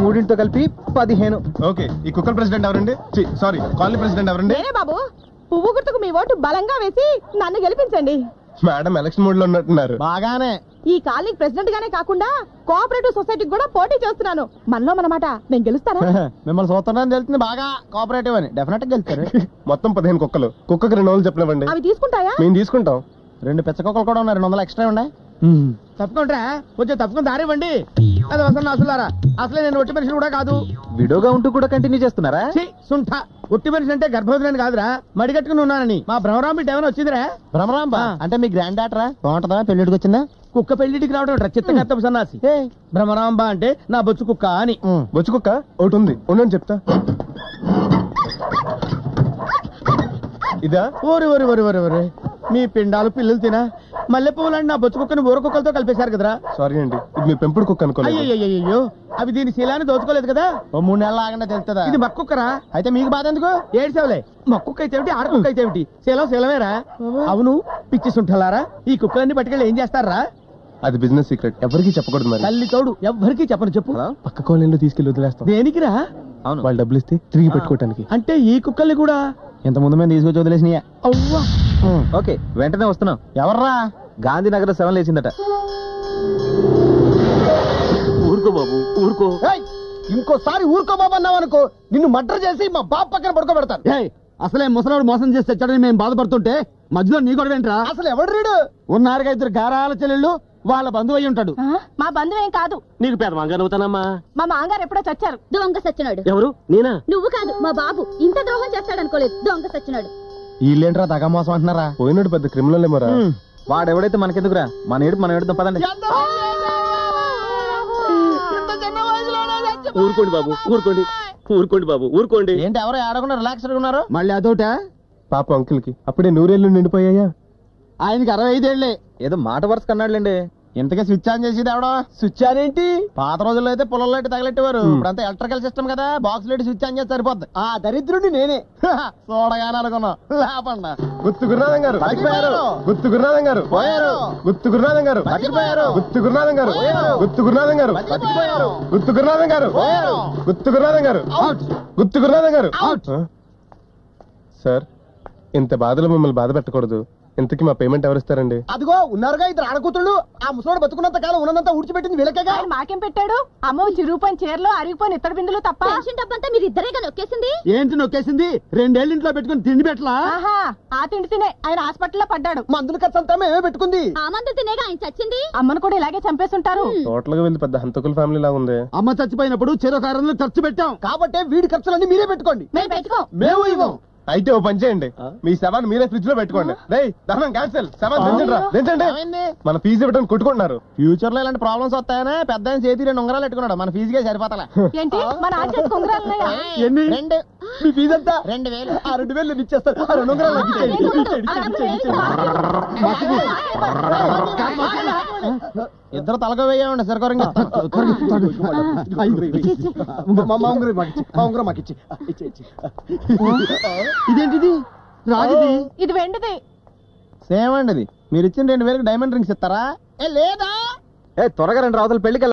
మూడింటితో కలిపి 15. ఓకే, ఈ cooker president ఎవరండి? సారీ, కాలనీ ప్రెసిడెంట్ ఎవరండి? నేనే బాబు. పువ్వు గుర్తుకు మీ ఓటు బలంగా వేసి నన్ను గెలిపించండి. మేడం ఎలక్షన్ మూడ్ లో ఉన్నట్టున్నారు. బాగానే. ఈ కాలనీకి ప్రెసిడెంట్ గానే కాకుండా కోఆపరేటివ్ సొసైటీకి కూడా పోటీ చేస్తున్నాను. మనలో మనమాట నేను గెలుస్తాను. మిమ్మల్ని చూస్తున్నాను తెలుస్తుంది బాగా కోఆపరేటివ్ అని. డెఫినెట్ గా గెలుస్తారు. మొత్తం 15 కుక్కలు. కుక్కకి 2 రోజులు చెప్పనివ్వండి. అవి తీసుకుంటాయా? మేము తీసుకుంటాం. 2 పెద్ద కుక్కలు కూడా ఉన్నాయి. 200 ఎక్స్ట్రా ఉన్నాయి. తప్పుకుంటా కొంచెం తప్పుకుని దారివ్వండి. అది వసంత అసలారా, అసలే నేను ఒట్టి మనిషిని కూడా కాదు. విడోగా ఉంటూ కూడా కంటిన్యూ చేస్తున్నారా? సుంఠ ఒట్టి మనిషి అంటే గర్భవతిని కాదురా, మడిగట్టుకుని ఉన్నానని. మా భ్రమరాంబి ఏమైనా వచ్చిందిరా? భ్రమరాంబ అంటే మీ గ్రాండ్ డాటరా? బాగుంటుందా? పెళ్లిడికి వచ్చిందా? కుక్క పెళ్లిటికి రావడం చిత్తగత్తపు సన్నాసి. భ్రమరాంబ అంటే నా బొచ్చు కుక్క అని. బొచ్చు కుక్క ఒకటి ఉంది, ఉండని చెప్తా. ఇదా? ఓరి ఓరి ఓరి ఓరి ఓరి, మీ పిండాలు పిల్లలు తినా మల్లె పువ్వులండి నా బొచ్చు కుక్కని ఊర కుక్కలతో కలిపేశారు కదరా. సారీ అండి, ఇది మీ పెంపుడు కుక్క అనుకోలేదు. అయ్యో, అవి దీని శీలాన్ని దోచుకోలేదు కదా. ఓ 3 నెలలు ఆగంటే తెలుస్తుందా? ఇది మక్కుక్కరా? అయితే మీకు బాధ ఎందుకు? ఏడ్చేవలే. మక్కుక్క అయితే ఏమిటి, ఆడకుక్క అయితే ఏమిటి? శీలమేరా? అవును పిచ్చి సుంఠలారా, ఈ కుక్కలన్నీ పట్టుకెళ్ళి ఏం చేస్తారా? అది బిజినెస్ సీక్రెట్, ఎవరికి చెప్పకూడదు. మరి తల్లి తోడు ఎవ్వరికి చెప్పను. చెప్పు. పక్క కాలనీలో తీసుకెళ్లి వదిలేస్తాం. దేనికిరా? అవును, వాళ్ళు డబ్బులు ఇస్తే తిరిగి పెట్టుకోవటానికి. అంటే ఈ కుక్కల్ని కూడా ఇంత ముందు మేము తీసుకొచ్చి వదిలేసినాయా? అవ్వా. ఓకే, వెంటనే వస్తున్నాం. ఎవర్రా? గాంధీనగర్ 7 లేచిందట. ఊరుకో బాబు ఊరుకో. ఇంకోసారి ఊరుకో బాబు అన్నావు అనుకో, నిన్ను మర్డర్ చేసి మా బాబు పక్కన పడుకోబెడతాను. అసలే ముసలాడు మోసం చేసి తెచ్చాడని మేము బాధపడుతుంటే మధ్యలో నీ కూడా ఏంట్రా? అసలు ఎవడు రీడు? ఉన్నారుగా 2 గారాల చెల్లెళ్ళు, వాళ్ళ బంధువు అయి ఉంటాడు. మా బంధువేం కాదు. నీకు పేద మాంగారు అవుతానమ్మా. మా మాంగారు ఎప్పుడో చచ్చారు. దొంగ సచ్చినాడు. ఎవరు? నేనా? నువ్వు కాదు, మా బాబు. ఇంత ద్రోహం చేస్తాడనుకోలేదు. దొంగ సచ్చినాడు. వీళ్ళేంట్రా దగా మోసం అంటున్నారా? పోయినాడు పెద్ద క్రిమినల్ ఏమోరా. వాడెవడైతే మనకెందుకురా, మన ఏడు మనం ఏడుతాం పదండి. ఊరుకోండి బాబు ఊరుకోండి, ఊరుకోండి బాబు ఊరుకోండి. ఏంటి ఎవరో ఆడకుండా రిలాక్స్ ఉన్నారు? మళ్ళీ అదొకట. పాప అంకుల్ కి అప్పుడే 100 ఏళ్ళు నిండిపోయాయా? ఆయనకి 65 ఏళ్లే. ఏదో మాట వరుస కన్నాడులేండి. ఇంతకే స్విచ్ ఆన్ చేసేది ఎవడో? స్విచ్ ఆన్ ఏంటి? పాత రోజుల్లో అయితే పొలం లైట్ తగలెట్టేవారు. ఇప్పుడంతా ఎలక్ట్రికల్ సిస్టమ్ కదా, బాక్స్ లైట్ స్విచ్ ఆన్ చేస్తే సరిపోద్ది. ఆ దరిద్రుడి నేనే. చూడగానే అనుకున్నాం. లేపండి. గుత్తు గురునాథం గారు బతికిపోయారు. గుత్తు గురునాథం గారు పోయారు. గుత్తు గురునాథం గారు బతికిపోయారు. గుత్తు గురునాథం గారు పోయారు. గుత్తు గురునాథం గారు బతికిపోయారు. గుత్తు గురునాథం గారు పోయారు. గుత్తు గురునాథం గారు గుత్తు గురునాథం గారు. సార్, ఇంత బాధలో మిమ్మల్ని బాధ పెట్టకూడదు. ఇంతకీ మా పేమెంట్ ఎవరిస్తారండి? అదిగో ఉన్నారుగా 2 ఆడకూతుళ్ళు. ఆ ముసలోడు బతుకున్నంత కాలం ఉన్నంతా ఊడ్చిపెట్టింది వీళ్ళకేగా. ఆయన మాకేం పెట్టాడు? అమ్మో చిరుగుపోయిన చీరలు, అరిగిపోయిన ఇత్తడి బిందులు తప్ప. పెన్షన్ డబ్బంతా మీరు ఇద్దరేగా నొక్కేసింది. ఏంటి నొక్కేసింది? 2 ఏళ్ళ ఇంట్లో పెట్టుకుని తిండి పెట్టలా? ఆహా, ఆ తిండి తినే ఆయన హాస్పిటల్లో పడ్డాడు. మందుల ఖర్చు అంతా మేమే పెట్టుకుంది. ఆ మందు తినేగా ఆయన చచ్చింది. అమ్మను కూడా ఇలాగే చంపేస్తుంటారు. టోటల్ గా వీళ్ళు పెద్ద హంతకుల ఫ్యామిలీ లాగా ఉంది. అమ్మ చచ్చిపోయినప్పుడు చెరొక 600 ఖర్చు పెట్టాం కాబట్టి వీడి ఖర్చులన్నీ మీరే పెట్టుకోండి. మేము పెట్టుకో. మేము ఇవ్వం. అయితే ఓ పని చేయండి, మీ శవాన్ని మీరే ఫ్రిడ్జ్ లో పెట్టుకోండి. దహనం క్యాన్సిల్. శవాన్ని దించండి. మన ఫీజు ఇవ్వడానికి కొట్టుకుంటున్నారు. ఫ్యూచర్ లో ఇలాంటి ప్రాబ్లమ్స్ వస్తాయనే పెద్ద ఆయన చేతి 2 ఉంగరాలు పెట్టుకున్నాడు. మన ఫీజుగా సరిపోతలే. ఏంటి మన ఆచార్య ఉంగరాలున్నాయా? ఎన్ని? 2. మీ ఫీజు ఎంత? 2000. ఆ 2000 నేను ఇచ్చేస్తాను. ఆ 2 ఉంగరాలు నాకు ఇచ్చేయండి. ఇద్దరు తలక వేయండి సరికొరంగా. ఇదేంటిది? రాగిది. ఇది వెండిది. సేమ్ అండి ఇది. మీరు ఇచ్చిన 2000 డైమండ్ రింగ్స్ ఇస్తారా? లేదా త్వరగా 2 రావతలు పెళ్లికి.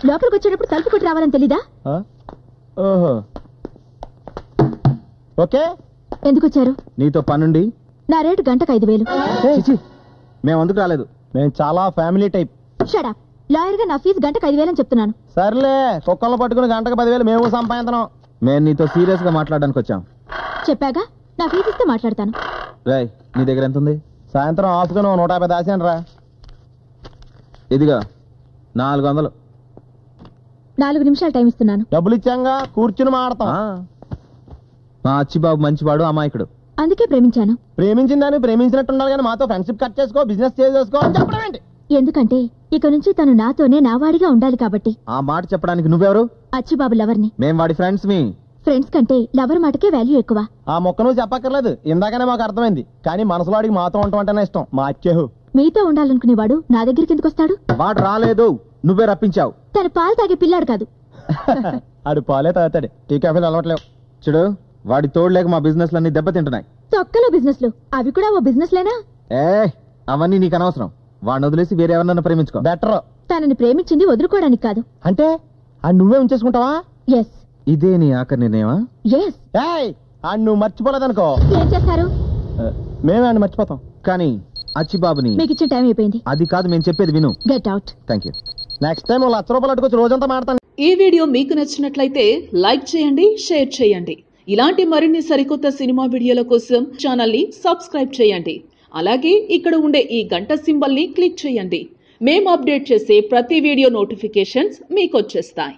లోపలికి వచ్చేటప్పుడు తలుపు కొట్టి రావాలని తెలీదా? ఓహో, ఓకే. ఎందుకు వచ్చారు? నీతో పనుండి. నా రేటు గంటకు 5000. మేము అందుకు రాలేదు. మేము చాలా family type. Shut up. Lawyer గా నా ఫీజు గంటకు 5000 అని చెప్తున్నాను. సర్లే, కుక్కలను పట్టుకుని గంటకు 10,000 మేము సంపాదించడం. మేము నీతో సీరియస్ గా మాట్లాడడానికి వచ్చాం. చెప్పాగా, నా ఫీజు ఇస్తే మాట్లాడతాను. రాయ్, నీ దగ్గర ఎంత ఉంది? సాయంత్రం ఆఫ్గా 150 దాసాను రా. ఇదిగా 400. 4 నిమిషాలు టైం ఇస్తున్నాను. డబ్బులు ఇచ్చాంగా, కూర్చుని మాడతాం. మా అచ్చిబాబు మంచివాడు, అమాయకుడు. అందుకే ప్రేమించాను. ప్రేమించిందని ప్రేమించినట్టు ఉండాలి కానీ మాతో ఫ్రెండ్షిప్ కట్ చేసుకో, బిజినెస్ చేసుకో అని చెప్పడం ఏంటి? ఎందుకంటే ఇక నుంచి తను నాతోనే నావాడిగా ఉండాలి కాబట్టి. ఆ మాట చెప్పడానికి నువ్వెవరు? అచ్చిబాబు లవర్ని. మేం వాడి ఫ్రెండ్స్ మీ. ఫ్రెండ్స్ కంటే లవర్ మాటకే వాల్యూ ఎక్కువ. ఆ మొక్క నువ్వు చెప్పక్కర్లేదు, ఇందాకనే మాకు అర్థమైంది. కానీ మనసులో అడిగి మాతో ఉంటామంటేనే ఇష్టం. మా అచ్చేహు మీతో ఉండాలనుకునేవాడు నా దగ్గరికి ఎందుకు వస్తాడు? వాడు రాలేదు, నువ్వే రప్పించావు. తను పాలు తాగే పిల్లాడు కాదు. ఆడు పాలే తాగుతాడు, టీ కాఫీలు అలవట్లేవు. చూడు, వాడి తోడు లేక మా బిజినెస్ లన్నీ దెబ్బతింటున్నాయి. తొక్కలో బిజినెస్లు అవి కూడా ఓ బిజినెస్ లేనా? అవన్నీ నీకు అనవసరం. వాడిని వదిలేసి వేరే ఎవరినన్నా ప్రేమించుకో. బెటర్. తనని ప్రేమించింది వదులుకోవడానికి కాదు. అంటే ఆ నువ్వే ఉంచేసుకుంటావా? ఎస్. ఇదే నీ ఆఖరి నిర్ణయమా? ఎస్. ఆ నువ్వు మర్చిపోలేదనుకో, ఏం చేస్తారు? మేమే ఆయన మర్చిపోతాం. కానీ అచ్చిబాబుని మీకు ఇచ్చిన టైం అయిపోయింది. అది కాదు, మేము చెప్పేది విను. Get out. Thank you. Next time ₹1,00,000 అట్టుకొచ్చి రోజంతా మాడతాను. ఈ వీడియో మీకు నచ్చినట్లయితే లైక్ చేయండి, షేర్ చేయండి. ఇలాంటి మరిన్ని సరికొత్త సినిమా వీడియోల కోసం ఛానల్ ని సబ్స్క్రైబ్ చేయండి. అలాగే ఇక్కడ ఉండే ఈ గంట సింబల్ ని క్లిక్ చేయండి. మేము అప్డేట్ చేసే ప్రతి వీడియో నోటిఫికేషన్స్ మీకు వచ్చేస్తాయి.